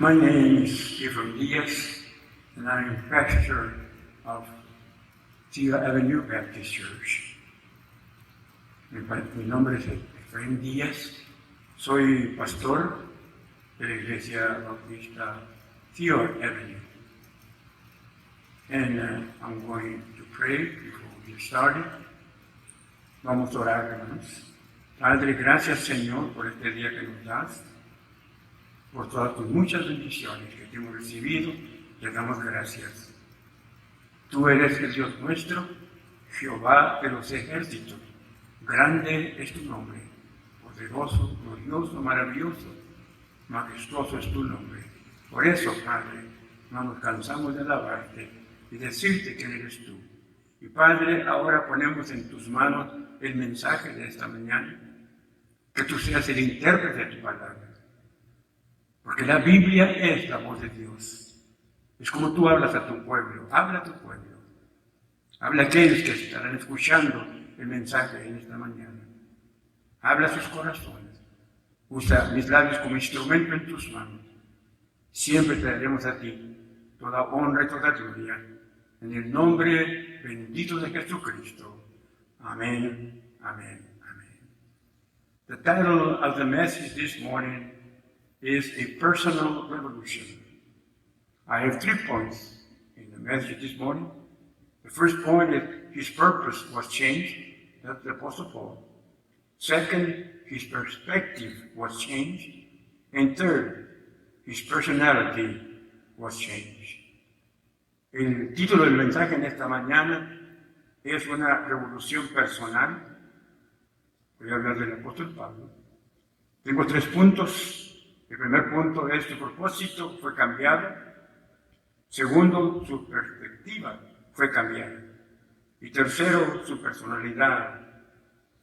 My name is Ephraim Diaz, and I'm pastor of Cedar Avenue Baptist Church. Mi nombre es Ephraim Díaz, soy pastor de la Iglesia Bautista Cedar Avenue. And I'm going to pray before we get started. Vamos a orar, hermanos. Padre, gracias, Señor, por este día que nos das, por todas tus muchas bendiciones que hemos recibido. Te damos gracias. Tú eres el Dios nuestro, Jehová de los ejércitos. Grande es tu nombre, poderoso, glorioso, maravilloso, majestuoso es tu nombre. Por eso, Padre, no nos cansamos de alabarte y decirte quién eres tú. Y Padre, ahora ponemos en tus manos el mensaje de esta mañana, que tú seas el intérprete de tu palabra. Porque la Biblia es la voz de Dios. Es como tú hablas a tu pueblo. Habla a tu pueblo. Habla a aquellos que estarán escuchando el mensaje en esta mañana. Habla a sus corazones. Usa mis labios como instrumento en tus manos. Siempre te daremos a ti toda honra y toda gloria. En el nombre bendito de Jesucristo. Amén, amén, amén. The title of the message this morning is A Personal Revolution. I have 3 points in the message this morning. The first point is his purpose was changed. That's the Apostle Paul. Second, his perspective was changed. And third, his personality was changed. El título del mensaje en esta mañana es una revolución personal. Voy a hablar del apóstol Pablo. Tengo 3 puntos. El primer punto es su propósito fue cambiado. Segundo, su perspectiva fue cambiada. Y tercero, su personalidad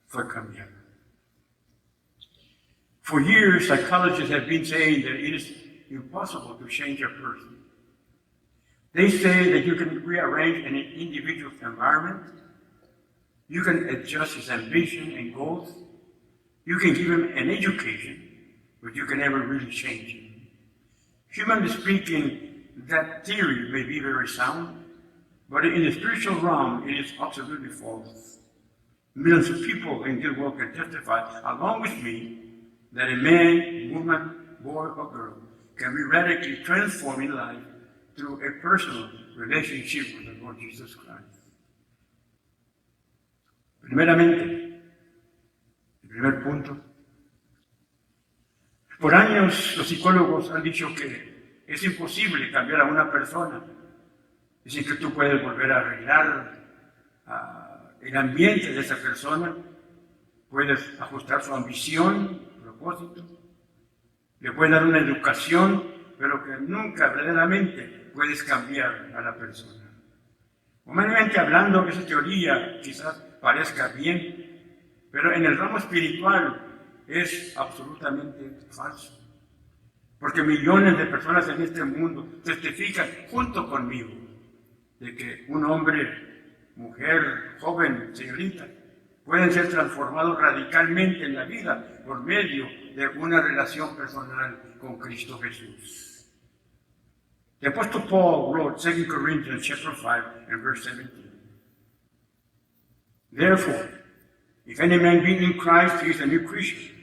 fue cambiada. For years, psychologists have been saying that it is impossible to change a person. They say that you can rearrange an individual's environment, you can adjust his ambition and goals, you can give him an education, but you can never really change him. Humanly speaking, that theory may be very sound, but in the spiritual realm, it is absolutely false. Millions of people in this world can testify, along with me, that a man, woman, boy, or girl can be radically transformed in life through a personal relationship with the Lord Jesus Christ. Primeramente, el primer punto. Por años los psicólogos han dicho que es imposible cambiar a una persona. Dicen que tú puedes volver a arreglar el ambiente de esa persona, puedes ajustar su ambición, propósito, le puedes dar una educación, pero que nunca verdaderamente puedes cambiar a la persona. Humanamente hablando, esa teoría quizás parezca bien, pero en el ramo espiritual es absolutamente falso. Porque millones de personas en este mundo testifican junto conmigo de que un hombre, mujer, joven, señorita, pueden ser transformados radicalmente en la vida por medio de una relación personal con Cristo Jesús. The Apostle Paul wrote 2 Corinthians chapter 5 and verse 17. Therefore, if any man be in Christ, he is a new creature.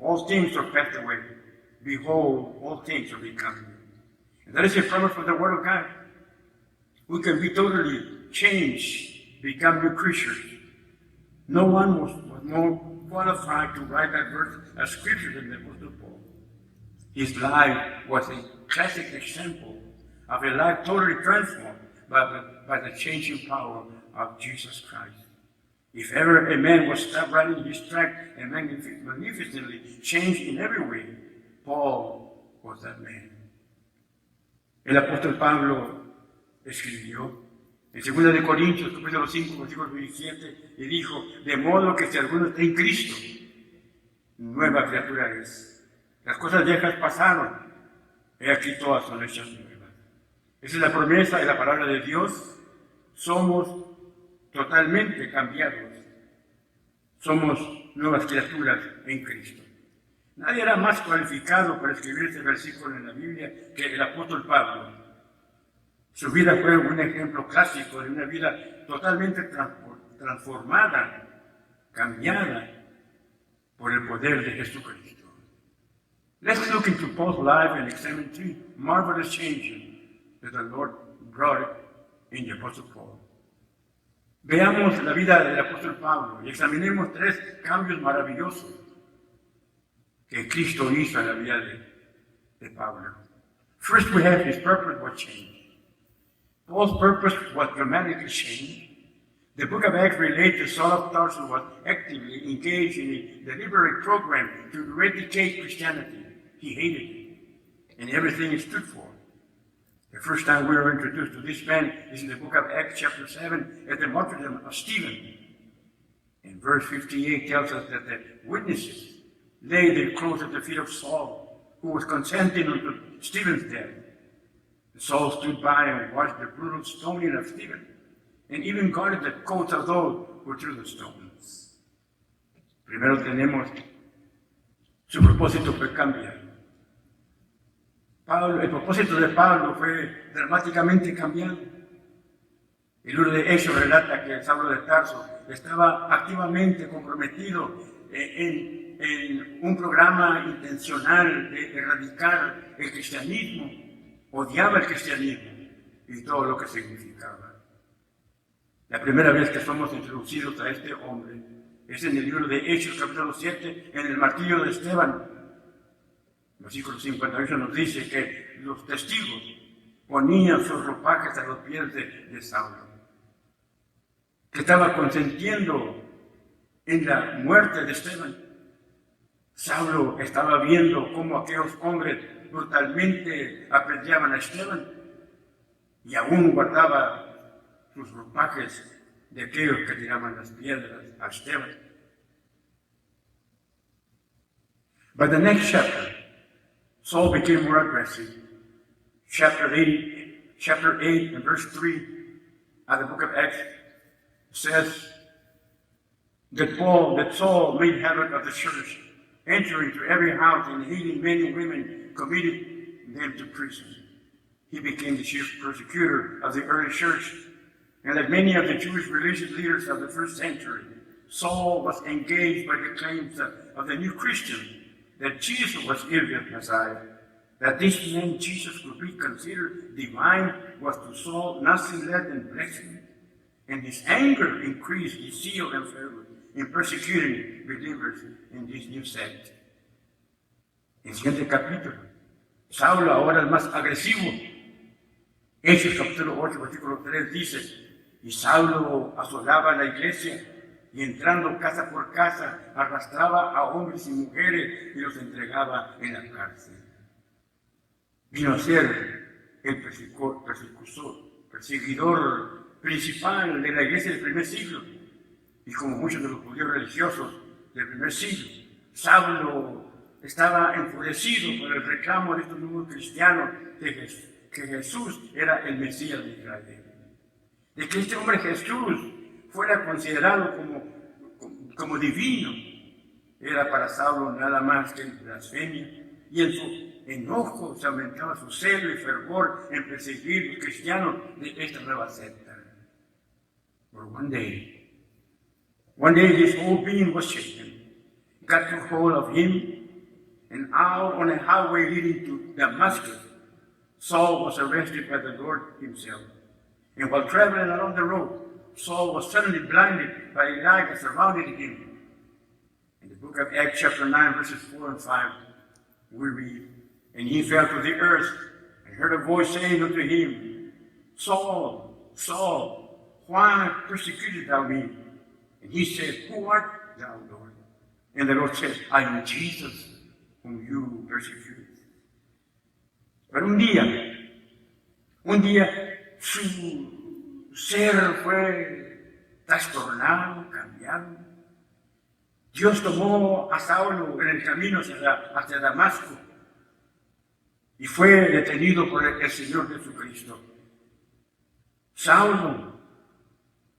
All things are passed away. Behold, all things are become new. And that is a promise from the Word of God. We can be totally changed, become new creatures. No one was more qualified to write that verse as scripture than the Apostle Paul. His life was a classic example of a life totally transformed by the changing power of Jesus Christ. If ever a man was stopped writing his tract and magnificently changed in every way, Paul was that man. El apóstol Pablo escribió en 2 Corintios, capítulo 5, versículo 17, y dijo, de modo que si alguno está en Cristo, nueva criatura es. Las cosas viejas pasaron, he aquí todas son hechas nuevas. Esa es la promesa de la palabra de Dios. Somos totalmente cambiados. Somos nuevas criaturas en Cristo. Nadie era más cualificado para escribir este versículo en la Biblia que el apóstol Pablo. Su vida fue un ejemplo clásico de una vida totalmente transformada, cambiada por el poder de Jesucristo. Let's look into Paul's life and examine three marvelous changes that the Lord brought in the Apostle Paul. Veamos la vida del apóstol Pablo y examinemos tres cambios maravillosos que Cristo hizo en la vida de Pablo. First, we have his purpose was changed. Paul's purpose was dramatically changed. The book of Acts relates that Saul of Tarsus was actively engaged in a deliberate program to eradicate Christianity. He hated it and everything it stood for. The first time we were introduced to this man is in the book of Acts chapter 7 at the martyrdom of Stephen. And verse 58 tells us that the witnesses laid their clothes at the feet of Saul, who was consenting unto Stephen's death. Saul stood by and watched the brutal stoning of Stephen, and even guarded the coats of those who threw the stones. Primero tenemos su propósito fue cambiar. El propósito de Pablo fue dramáticamente cambiado. El libro de Hechos relata que Saulo de Tarso estaba activamente comprometido en un programa intencional de erradicar el cristianismo, odiaba el cristianismo y todo lo que significaba. La primera vez que somos introducidos a este hombre es en el libro de Hechos, capítulo 7, en el martirio de Esteban. Versículo 58 nos dice que los testigos ponían sus ropajes a los pies de Saulo, que estaba consentiendo en la muerte de Esteban. Saulo estaba viendo cómo aquellos hombres brutalmente apedreaban a Esteban y aún guardaba sus ropajes de aquellos que tiraban las piedras a Esteban. But the next chapter, Saul became more aggressive. Chapter 8 and verse 3 of the book of Acts says that Saul made havoc of the church, entering to every house and hating men and women, committed them to prison. He became the chief persecutor of the early church, and like many of the Jewish religious leaders of the first century, Saul was engaged by the claims of the new Christians that Jesus was the Messiah, that this man Jesus could be considered divine was to Saul nothing less than blessing, and his anger increased his zeal and fervor in persecuting believers in this new sect. En el siguiente capítulo, Saulo ahora es más agresivo. Hechos capítulo 8, versículo 3 dice, y Saulo asolaba la iglesia y entrando casa por casa arrastraba a hombres y mujeres y los entregaba en la cárcel. Vino a ser el perseguidor principal de la iglesia del primer siglo, y como muchos de los judíos religiosos del primer siglo, Saulo estaba enfurecido por el reclamo de estos nuevos cristianos de que Jesús era el Mesías de Israel, de que este hombre Jesús fuera considerado como divino. Era para Saulo nada más que blasfemia, y en su enojo se aumentaba su celo y fervor en perseguir a los cristianos de esta nueva secta. But one day his whole being was shaken, got hold of him, and out on a highway leading to Damascus, Saul was arrested by the Lord himself. And while traveling along the road, Saul was suddenly blinded by a light that surrounded him. In the book of Acts chapter 9, verses 4 and 5, we read, and he fell to the earth and heard a voice saying unto him, Saul, Saul, why persecutest thou me? And he said, who art thou, Lord? And the Lord said, I am Jesus, whom you persecute. Pero un día su ser fue trastornado, cambiado. Dios tomó a Saulo en el camino hacia Damasco y fue detenido por el Señor Jesucristo. Saulo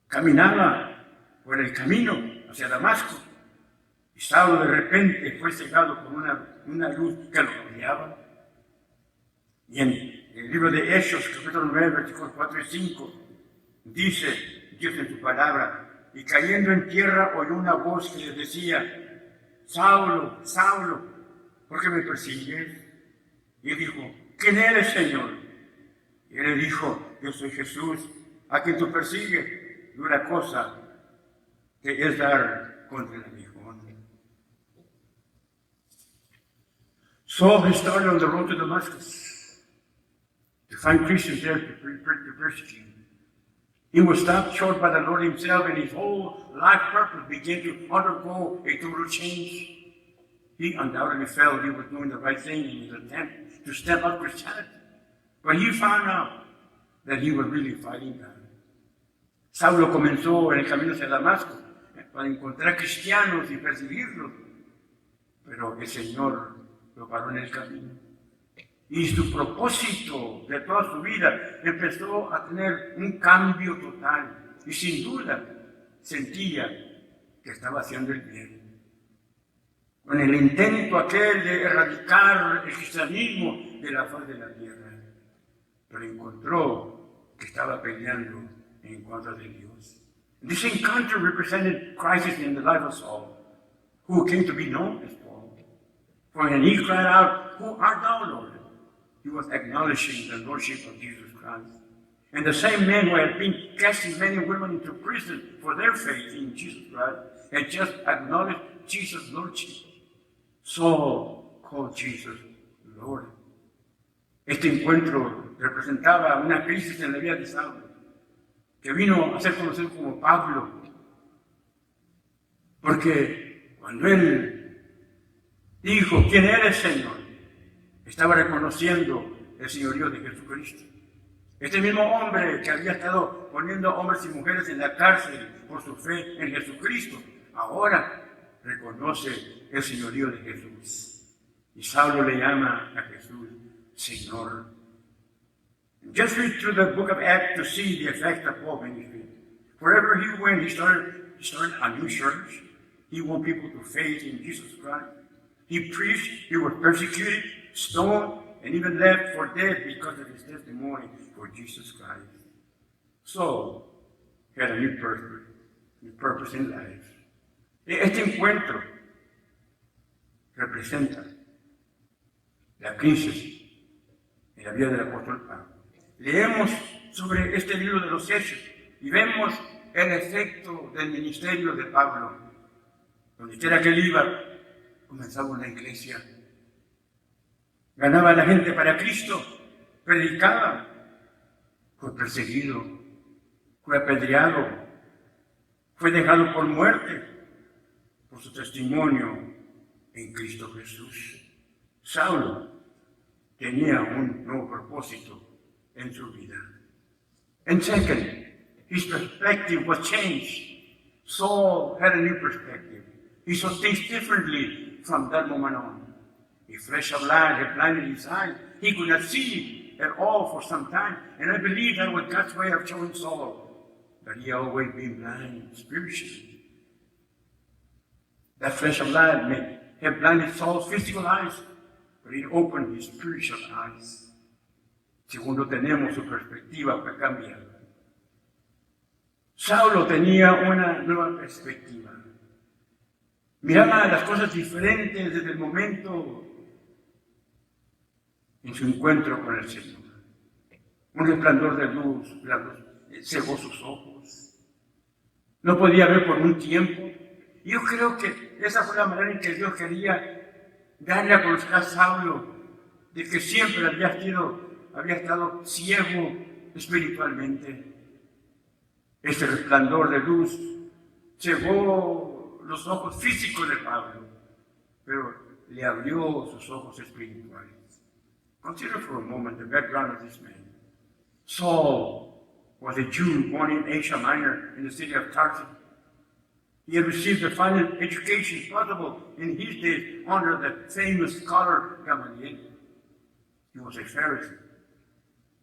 caminaba por el camino hacia Damasco Y Saulo de repente fue cegado por una luz que lo rodeaba. Y en el libro de Hechos, capítulo 9, versículos 4 y 5, dice Dios en su palabra, y cayendo en tierra oyó una voz que le decía, Saulo, Saulo, ¿por qué me persigues? Y él dijo, ¿quién eres, Señor? Y él le dijo, yo soy Jesús, a quien tú persigues, dura cosa que es dar contra el aguijón. Saul started on the road to Damascus to find Christians there to persecute. He was stopped short by the Lord himself, and his whole life purpose began to undergo a total change. He undoubtedly felt he was doing the right thing in his attempt to step up Christianity. But he found out that he was really fighting God. Saulo comenzó en el camino hacia Damasco para encontrar cristianos y perseguirlos, pero el Señor lo paró en el camino. Y su propósito de toda su vida empezó a tener un cambio total. Y sin duda sentía que estaba haciendo el bien. Con el intento aquel de erradicar el cristianismo de la faz de la tierra. Pero encontró que estaba peleando en contra de Dios. This encounter represented crisis in the life of Saul, who came to be known as Paul. For when he cried out, "Who art thou, Lord?" he was acknowledging the lordship of Jesus Christ. And the same man who had been casting many women into prison for their faith in Jesus Christ had just acknowledged Jesus' lordship. Saul called Jesus Lord. Este encuentro representaba una crisis en la vida de Saulo, que vino a ser conocido como Pablo, porque cuando él dijo, ¿quién eres, Señor?, estaba reconociendo el señorío de Jesucristo. Este mismo hombre que había estado poniendo hombres y mujeres en la cárcel por su fe en Jesucristo, ahora reconoce el señorío de Jesús. Y Saulo le llama a Jesús Señor. Just read through the book of Acts to see the effect of Paul's ministry. Wherever he went, he started a new church. He won people to faith in Jesus Christ. He preached, he was persecuted, stoned, and even left for dead because of his testimony for Jesus Christ. So, he had a new purpose in life. Este encuentro representa la crisis en la vida del apóstol Pablo. Leemos sobre este libro de los Hechos y vemos el efecto del ministerio de Pablo. Donde quiera que él iba, comenzaba una iglesia. Ganaba a la gente para Cristo, predicaba, fue perseguido, fue apedreado, fue dejado por muerte por su testimonio en Cristo Jesús. Saulo tenía un nuevo propósito en su vida. And second, his perspective was changed. Saul had a new perspective. He saw things differently from that moment on. A flash of light had blinded his eyes. He could not see at all for some time. And I believe that was God's way of showing Saul that he had always been blind spiritually. That flash of light may have blinded Saul's physical eyes, but it opened his spiritual eyes. Segundo, tenemos su perspectiva que ha cambiado. Saulo tenía una nueva perspectiva. Miraba las cosas diferentes desde el momento en su encuentro con el Señor. Un resplandor de luz cegó sus ojos. No podía ver por un tiempo. Y yo creo que esa fue la manera en que Dios quería darle a conocer a Saulo de que siempre había estado ciego espiritualmente. Este resplandor de luz cegó los ojos físicos de Pablo, pero le abrió sus ojos espirituales. Consider for a moment the background of this man. Saul was a Jew born in Asia Minor in the city of Tarsus. He had received the finest education possible in his days under the famous scholar Gamaliel. He was a Pharisee,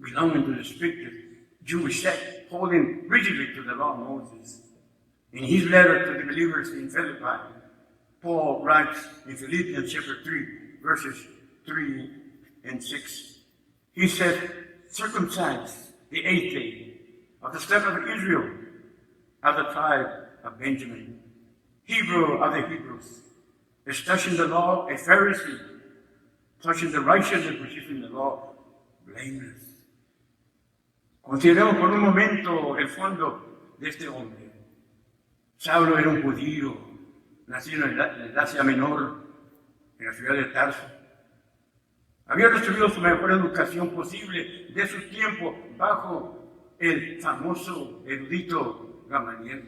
belonging to the strict Jewish sect, holding rigidly to the law of Moses. In his letter to the believers in Philippi, Paul writes in Philippians chapter 3, verses 3 and 6. He said, circumcised the 8th day of the stem of Israel, of the tribe of Benjamin, Hebrew of the Hebrews, studying the law, a Pharisee, touching the righteousness which is in the law, blameless. Consideremos por un momento el fondo de este hombre. Saulo era un judío, nacido en el Asia Menor, en la ciudad de Tarso. Había recibido su mejor educación posible de su tiempo bajo el famoso erudito Gamaliel.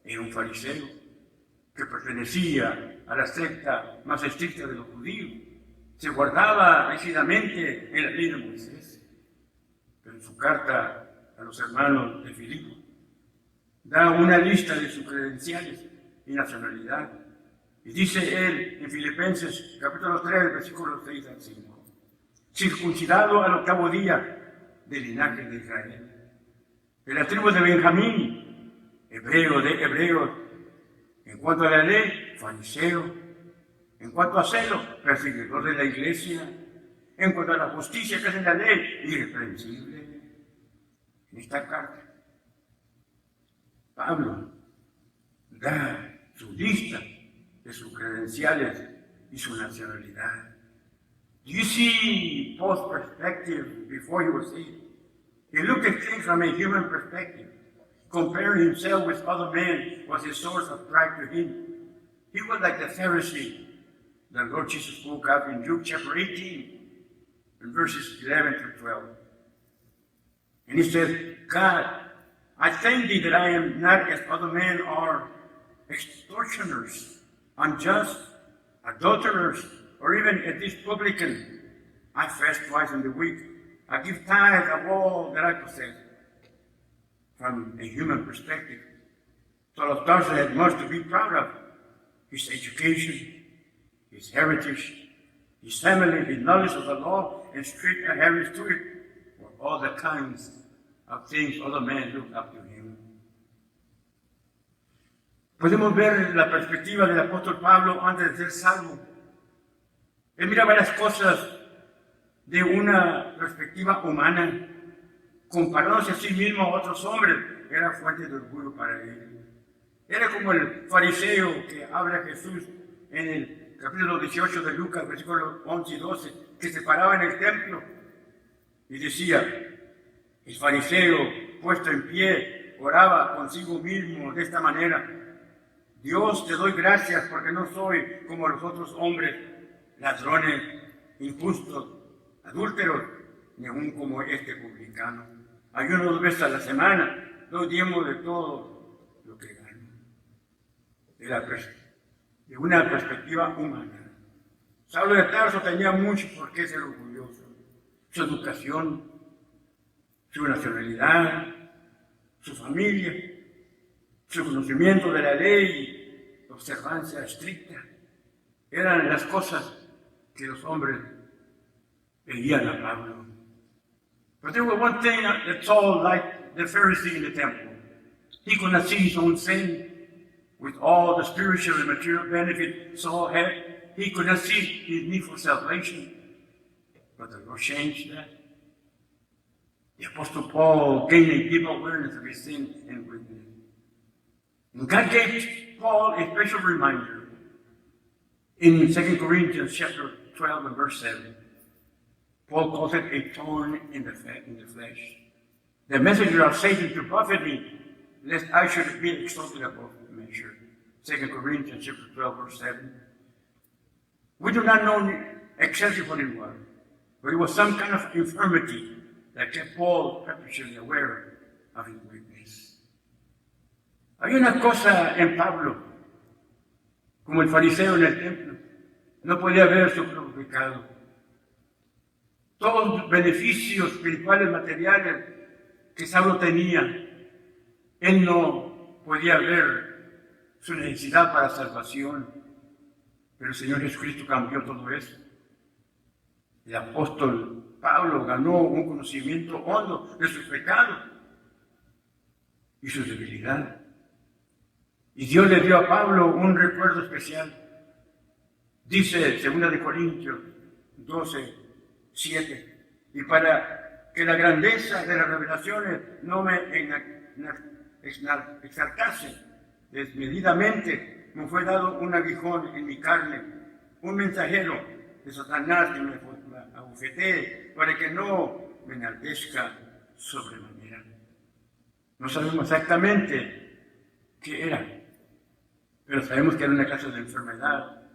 Era un fariseo que pertenecía a la secta más estricta de los judíos. Se guardaba rígidamente en la ley de Moisés. Pero en su carta a los hermanos de Filipo, da una lista de sus credenciales y nacionalidad. Y dice él en Filipenses capítulo 3, versículos 6 al 5, circuncidado al 8º día del linaje de Israel, de la tribu de Benjamín, hebreo de hebreos, en cuanto a la ley, fariseo, en cuanto a celo, perseguidor de la iglesia, en cuanto a la justicia que es en la ley, irreprensible. En esta carta, Pablo da su lista de sus credenciales y su nacionalidad. Do you see Paul's perspective before he was saved? He looked at things from a human perspective. Comparing himself with other men was a source of pride to him. He was like the Pharisee the Lord Jesus spoke of in Luke chapter 18, in verses 11 through 12. And he said, God, I thank thee that I am not as other men are, extortioners, unjust, adulterers, or even as this publican. I fast twice in the week. I give tithe of all that I possess. From a human perspective, Saul of Tarsus had much to be proud of. His education, his heritage, his family, his knowledge of the law, and strict adherence to it were all the kinds of things other men looked up to him. Podemos ver la perspectiva del apóstol Pablo antes de ser salvo. Él miraba las cosas de una perspectiva humana, comparándose a sí mismo a otros hombres, era fuente de orgullo para él. Era como el fariseo que habla Jesús en el capítulo 18 de Lucas, versículos 11 y 12, que se paraba en el templo y decía, el fariseo puesto en pie oraba consigo mismo de esta manera, Dios, te doy gracias porque no soy como los otros hombres, ladrones, injustos, adúlteros, ni aún como este publicano. Ayuno 2 veces a la semana, doy diezmo de todo lo que gano. De una perspectiva humana. Saulo de Tarso tenía mucho por qué ser orgulloso. Su educación, su nacionalidad, su familia, su conocimiento de la ley, observancia estricta, eran las cosas que los hombres veían a Pablo. But there was one thing that Saul, like the Pharisee in the temple, he could not see his own sin with all the spiritual and material benefit Saul had. He could not see his need for salvation. But the Lord changed that. The Apostle Paul gained a deep awareness of his sin and weakness. And God gave Paul a special reminder in 2 Corinthians chapter 12 and verse 7. Paul calls it a thorn in the flesh. The messenger of Satan to buffet me, lest I should be exalted above measure. 2 Corinthians chapter 12, verse 7. We do not know exactly what it was, but it was some kind of infirmity that kept Paul perpetually aware of his weakness. Hay una cosa en Pablo, como el fariseo en el templo, no podía ver su propio pecado. Todos los beneficios espirituales, materiales que Saulo tenía, él no podía ver su necesidad para salvación, pero el Señor Jesucristo cambió todo eso. El apóstol Pablo ganó un conocimiento hondo de sus pecados y su debilidad. Y Dios le dio a Pablo un recuerdo especial Dice 2 de Corintios 12, 7, y para que la grandeza de las revelaciones no me exaltase desmedidamente, me fue dado un aguijón en mi carne, un mensajero de Satanás que me abofetee para que no me enaltezca sobremanera. No sabemos exactamente qué era, pero sabemos que era una clase de enfermedad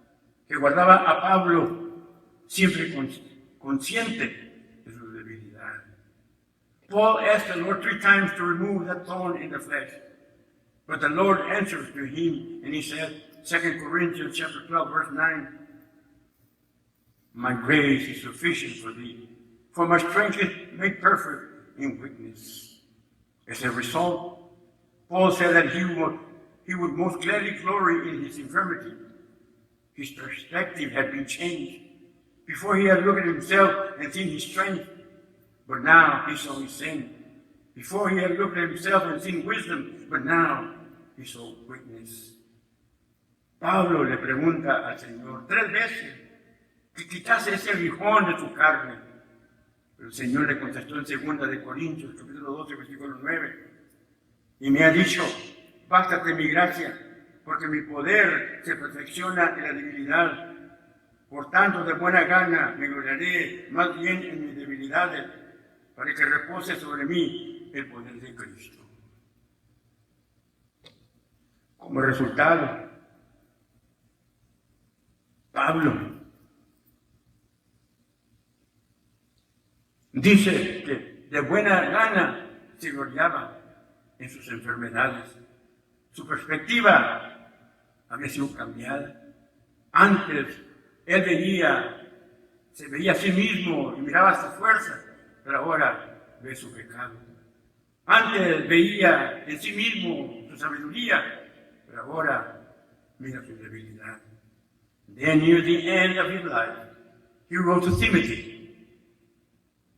que guardaba a Pablo siempre consciente de su debilidad. Paul asked the Lord 3 times to remove that thorn in the flesh, but the Lord answered to him, and he said, 2 Corinthians chapter 12, verse 9, my grace is sufficient for thee, for my strength is made perfect in weakness. As a result, Paul said that he would most gladly glory in his infirmity. His perspective had been changed. Before he had looked at himself and seen his strength, but now he saw his sin. Before he had looked at himself and seen wisdom, but now he saw weakness. Pablo le pregunta al Señor 3 veces que quitase ese aguijón de su carne. Pero el Señor le contestó en 2 de Corintios, capítulo 12, versículo 9, y me ha dicho, bástate mi gracia, porque mi poder se perfecciona en la debilidad. Por tanto, de buena gana me gloriaré más bien en mis debilidades, para que repose sobre mí el poder de Cristo. Como resultado, Pablo dice que de buena gana se gloriaba en sus enfermedades. Su perspectiva había sido cambiada. Antes él se veía a sí mismo y miraba su fuerza, pero ahora ve su pecado. Antes veía en sí mismo su sabiduría, pero ahora mira su debilidad. Then near the end of his life, he wrote to Timothy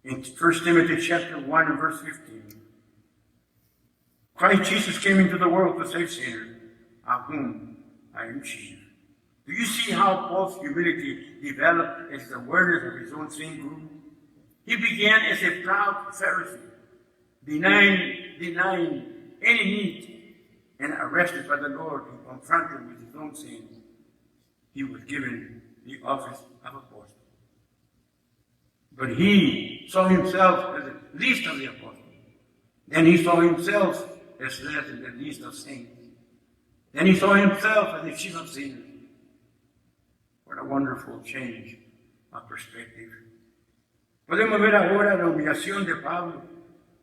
in 1 Timothy chapter 1 and verse 15. Christ Jesus came into the world to save sinners, of whom I am chief. Do you see how Paul's humility developed as the awareness of his own sin grew? He began as a proud Pharisee, denying any need, and arrested by the Lord and confronted with his own sin. He was given the office of apostle. But he saw himself as the least of the apostles. Then he saw himself as less than the least of saints. Then he saw himself as the chief of sinners. What a wonderful change of perspective. Podemos ver ahora la humillación de Pablo,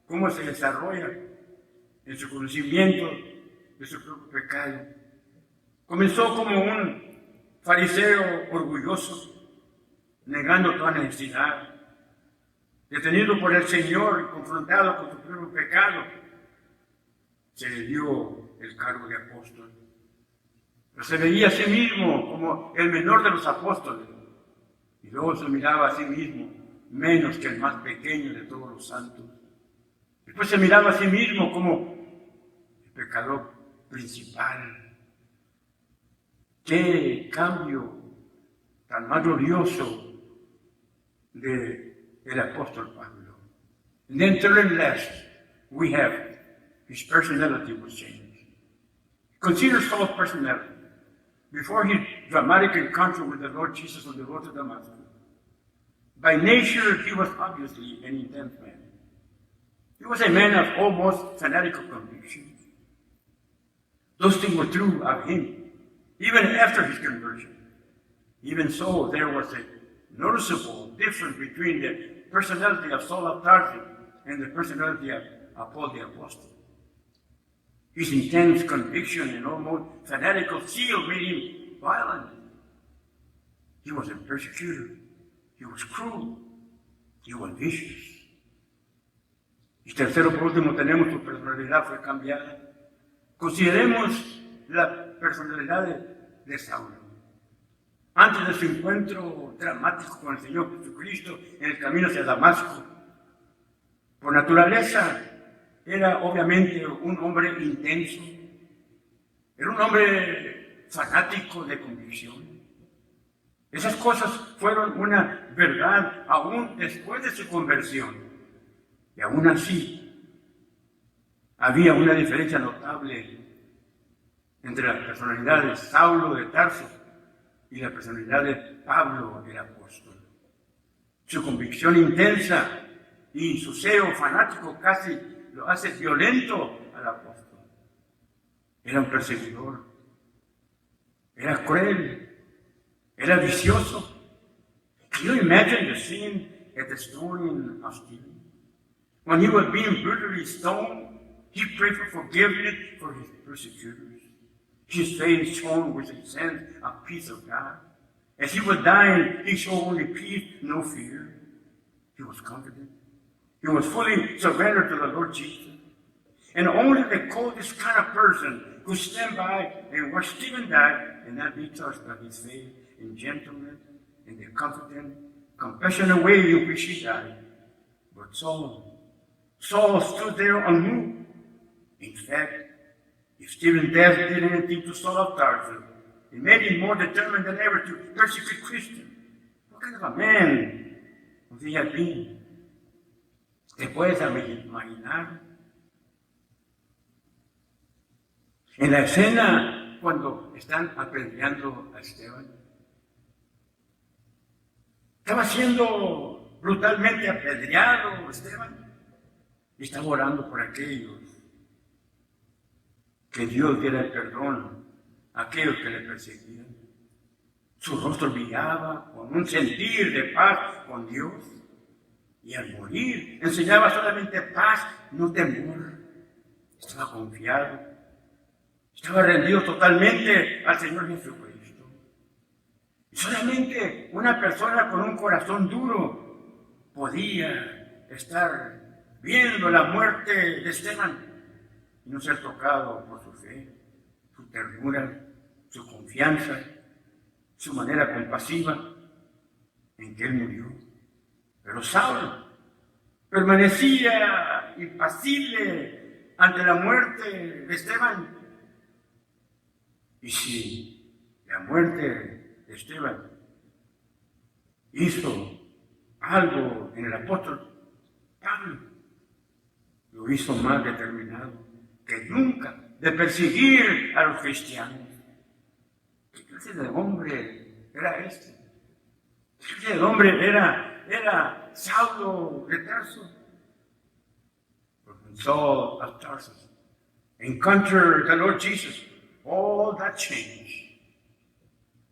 cómo se desarrolla en su conocimiento de su propio pecado. Comenzó como un fariseo orgulloso, negando toda necesidad, detenido por el Señor y confrontado con su propio pecado, se le dio el cargo de apóstol. Pero se veía a sí mismo como el menor de los apóstoles, y luego se miraba a sí mismo menos que el más pequeño de todos los santos. Después se miraba a sí mismo como el pecador principal. ¡Qué cambio tan más glorioso del apóstol Pablo! And then third and last, we have his personality was changed. Consider Saul's personality. Before his dramatic encounter with the Lord Jesus on the road to Damascus, by nature he was obviously an intense man. He was a man of almost fanatical convictions. Those things were true of him, even after his conversion. Even so, there was a noticeable difference between the personality of Saul of Tarsus and the personality of Paul the Apostle. His intense conviction and almost fanatical zeal made him violent. He was a persecutor. He was cruel. He was vicious. Y tercero, por último, tenemos su personalidad fue cambiada. Consideremos la personalidad de Saulo. Antes de su encuentro dramático con el Señor Jesucristo en el camino hacia Damasco, por naturaleza era obviamente un hombre intenso, era un hombre fanático de convicción. Esas cosas fueron una verdad aún después de su conversión. Y aún así, había una diferencia notable entre la personalidad de Saulo de Tarso y la personalidad de Pablo el apóstol. Su convicción intensa y su celo fanático casi lo hace violento al apóstol. Era un perseguidor, era cruel, era vicioso. Can you imagine the scene at the stoning of Stephen? When he was being brutally stoned, he prayed for forgiveness for his persecutors. His face shone with a sense of peace of God. As he was dying, he showed only peace, no fear. He was confident. He was fully surrendered to the Lord Jesus. And only the coldest kind of person could stand by and watch Stephen die and not be touched by his faith and gentleness and the confident, compassionate way in which he died. But Saul stood there unmoved. In fact, if Stephen's death did anything to Saul of Tarsus, it made him more determined than ever to persecute Christians. What kind of a man would he have been? ¿Te puedes imaginar? En la escena, cuando están apedreando a Esteban, estaba siendo brutalmente apedreado Esteban y estaba orando por aquellos, que Dios diera el perdón a aquellos que le perseguían. Su rostro brillaba con un sentir de paz con Dios y al morir enseñaba solamente paz, no temor. Estaba confiado. Estaba rendido totalmente al Señor Jesucristo. Y solamente una persona con un corazón duro podía estar viendo la muerte de Esteban y no ser tocado por su fe, su ternura, su confianza, su manera compasiva en que él murió. Pero Saulo permanecía impasible ante la muerte de Esteban. Y si la muerte de Esteban hizo algo en el apóstol Pablo, lo hizo más determinado que nunca de perseguir a los cristianos. ¿Qué clase de hombre era este? ¿Qué clase de hombre era Saulo de Tarso? When Saul of Tarsus encountered the Lord Jesus, all that changed.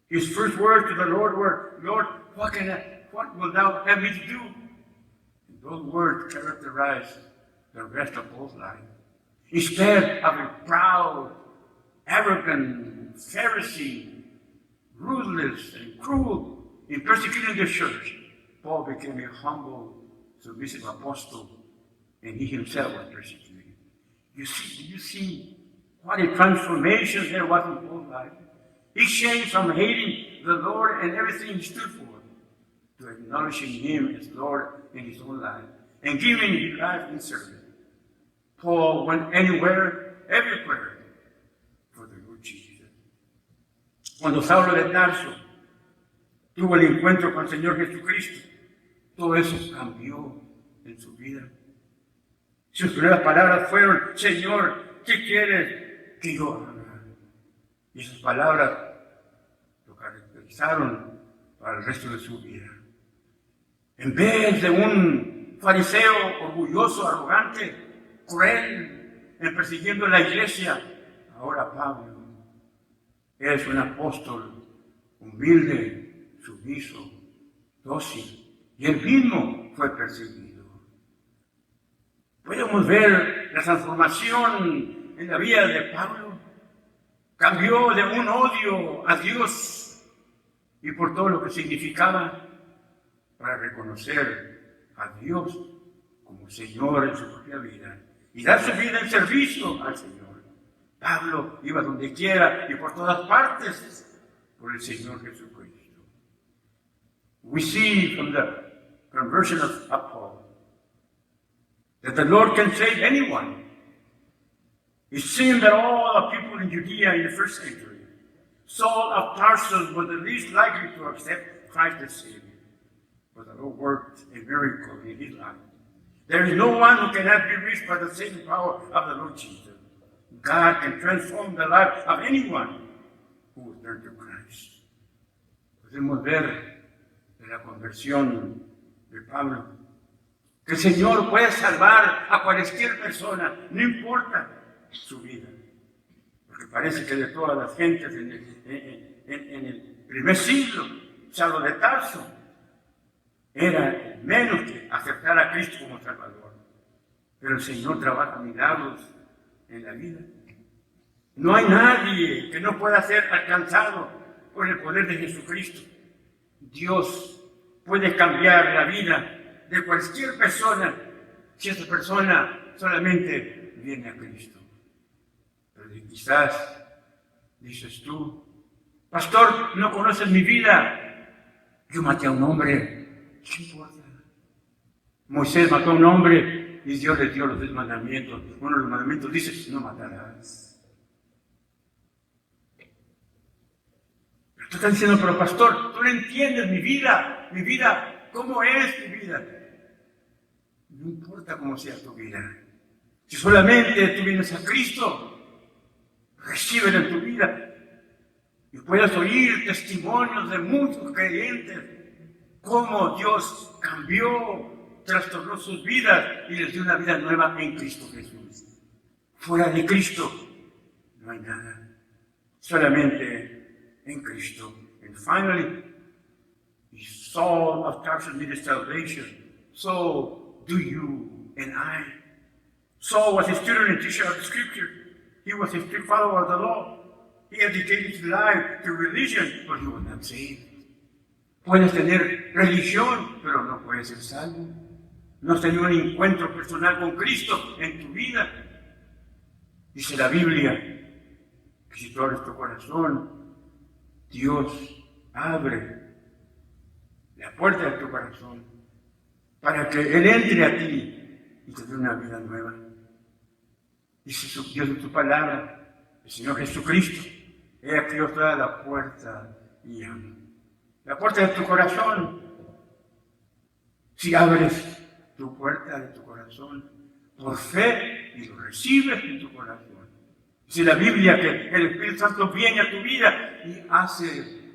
His first words to the Lord were, Lord, what will thou have me to do? And those words characterized the rest of Paul's life. Instead of a proud, arrogant Pharisee, ruthless and cruel in persecuting the church, Paul became a humble, submissive apostle, and he himself was persecuted. You see what a transformation there was in Paul's life. He changed from hating the Lord and everything he stood for to acknowledging him as Lord in his own life and giving his life in service. Paul went anywhere, everywhere for the Lord Jesus. Cuando Saulo de Tarso tuvo el encuentro con el Señor Jesucristo, todo eso cambió en su vida. Sus primeras palabras fueron, Señor, ¿qué quieres que yo haga? Y esas palabras lo caracterizaron para el resto de su vida. En vez de un fariseo orgulloso, arrogante, cruel, persiguiendo la iglesia, ahora Pablo es un apóstol humilde, sumiso, dócil, y él mismo fue perseguido. Podemos ver la transformación en la vida de Pablo. Cambió de un odio a Dios y por todo lo que significaba para reconocer a Dios como Señor en su propia vida y dar su vida en servicio al Señor. Pablo iba donde quiera y por todas partes por el Señor Jesucristo. We see from the conversion of Paul that the Lord can save anyone. It seemed that all the people in Judea in the first century Saul of Tarsus was the least likely to accept Christ as Savior. But the Lord worked a miracle in his life. There is no one who cannot be reached by the saving power of the Lord Jesus. God can transform the life of anyone who will turn to Christ. Podemos ver de la conversión de Pablo que el Señor puede salvar a cualquier persona, no importa su vida. Porque parece que de todas las gentes en el primer siglo, Saulo de Tarso era menos que aceptar a Cristo como Salvador. Pero el Señor trabaja milagros en la vida. No hay nadie que no pueda ser alcanzado por el poder de Jesucristo. Dios puede cambiar la vida de cualquier persona si esa persona solamente viene a Cristo. Pero quizás dices tú, pastor, no conoces mi vida. Yo maté a un hombre, ¿qué importa? Moisés mató a un hombre y Dios le dio los 10 mandamientos. Uno de los mandamientos dice, no matarás. Tú estás diciendo, pero pastor, tú no entiendes mi vida, ¿cómo es mi vida? No importa cómo sea tu vida. Si solamente tú vienes a Cristo, recíbelo en tu vida. Y puedes oír testimonios de muchos creyentes, cómo Dios cambió, trastornó sus vidas y les dio una vida nueva en Cristo Jesús. Fuera de Cristo no hay nada, solamente in Cristo. And finally, Saul of Tarsus needed salvation. So do you and I. Saul was a student and teacher of the Scripture. He was a strict follower of the law. He had dedicated his life to religion, but he was not saved. Puedes tener religión, pero no puedes ser salvo. No has tenido un encuentro personal con Cristo en tu vida. Dice la Biblia que si tú abres tu corazón, Dios abre la puerta de tu corazón para que Él entre a ti y te dé una vida nueva. Dice Dios en su palabra, el Señor Jesucristo, he aquí yo estoy a la puerta y llamo. La puerta de tu corazón. Si abres tu puerta de tu corazón por fe y lo recibes en tu corazón. Dice la Biblia que el Espíritu Santo viene a tu vida y hace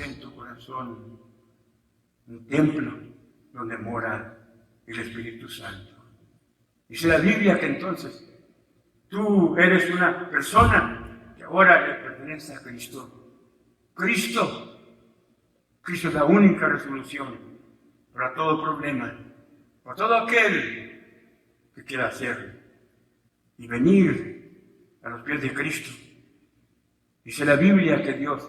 en tu corazón un templo donde mora el Espíritu Santo. Dice la Biblia que entonces tú eres una persona que ahora le pertenece a Cristo. Cristo es la única resolución para todo problema, para todo aquel que quiera hacerlo y venir a los pies de Cristo. Dice la Biblia que Dios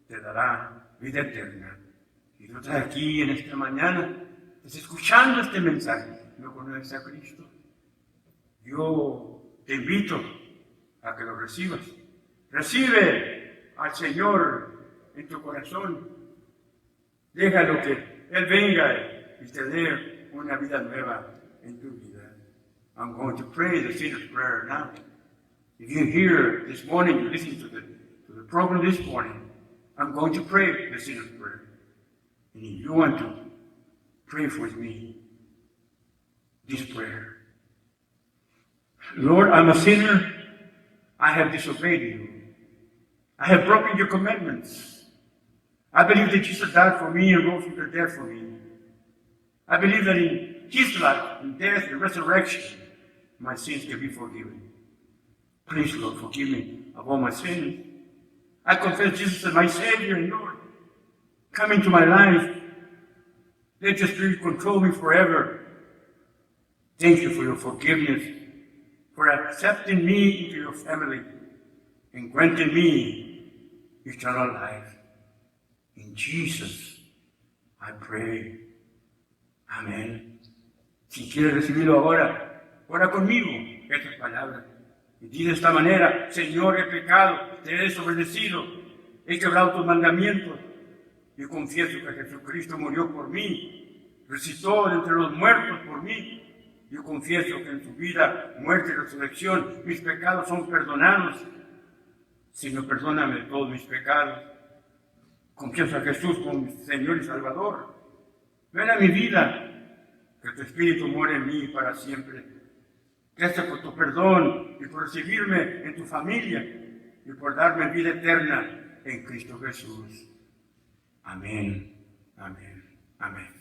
te dará vida eterna. Y tú estás aquí en esta mañana, estás escuchando este mensaje, no conoces a Cristo. Yo te invito a que lo recibas. Recibe al Señor en tu corazón. Déjalo que Él venga y te dé una vida nueva en tu vida. I'm going to pray the sinner's prayer now. If you're here this morning, you listen to the program this morning, I'm going to pray the sinner's prayer. And if you want to pray with me this prayer. Lord, I'm a sinner. I have disobeyed you. I have broken your commandments. I believe that Jesus died for me and rose from the dead for me. I believe that in his life, in death, and resurrection, my sins can be forgiven. Please, Lord, forgive me of all my sins. I confess Jesus as my Savior and Lord. Come into my life. Let your Spirit control me forever. Thank you for your forgiveness, for accepting me into your family, and granting me eternal life. In Jesus, I pray. Amén. Si quieres recibirlo ahora, ora conmigo estas palabras. Y di de esta manera, Señor, he pecado, te he desobedecido, he quebrado tus mandamientos. Yo confieso que Jesucristo murió por mí, resucitó de entre los muertos por mí. Yo confieso que en su vida, muerte y resurrección, mis pecados son perdonados. Señor, perdóname todos mis pecados. Confieso a Jesús como mi Señor y Salvador. Ven a mi vida, que tu Espíritu muere en mí para siempre. Gracias por tu perdón y por recibirme en tu familia y por darme vida eterna en Cristo Jesús. Amén, amén, amén.